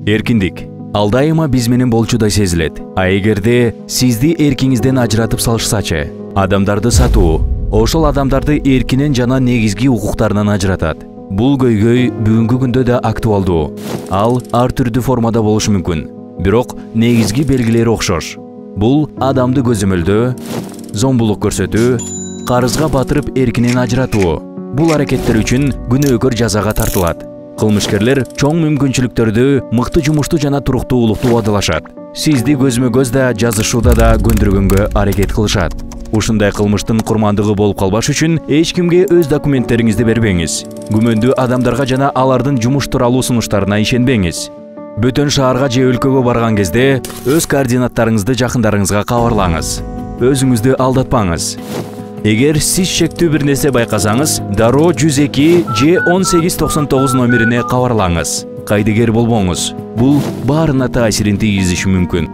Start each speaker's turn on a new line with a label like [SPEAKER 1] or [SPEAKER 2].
[SPEAKER 1] Эркиндик ал дайыма биз менен болчудай сезилет. А эгерде сизди эркиңизден ажыратып салышсачы, адамдарды сатуу ошол адамдарды эркинен жана негизги укуктарынан ажыратат. Бул көйгөй бүгүнкү күндө да актуалдуу. Ал ар түрдүү формада болушу мүмкүн. Бирок негизги белгилери окшош. Бул адамды көзөмөлдөө, зомбулук көрсөтүү, карызга батырып эркинен ажыратуу. Бул аракеттер үчүн күнөөкөр жазага тартылат. Кылмышкерлер чоң мүмкүнчүлүктөрдү, мыкты жумушту жана туруктуулукту убадылашат. Сизди көзмө-көз да, жазышууда да көндүргөнгө аракет кылышат. Ушундай кылмыштын курмандыгы болуп калбаш үчүн эч кимге өз документтериңизди бербеңиз. Күмөндүү адамдарга жана алардын жумуш тууралуу сунуштарына ишенбеңиз. Бөтөн шаарга же өлкөгө барган кезде өз координаттарыңызды жакындарыңызга кабарлаңыз. Өзүңүздү алдатпаңыз. Эгер сиз шектүү бир нерсе байкасаңыз, дароо 102 же 1899 номерине кабарлаңыз. Кайдыгер болбоңуз. Бул баарына таасирин тийгизиши мүмкүн.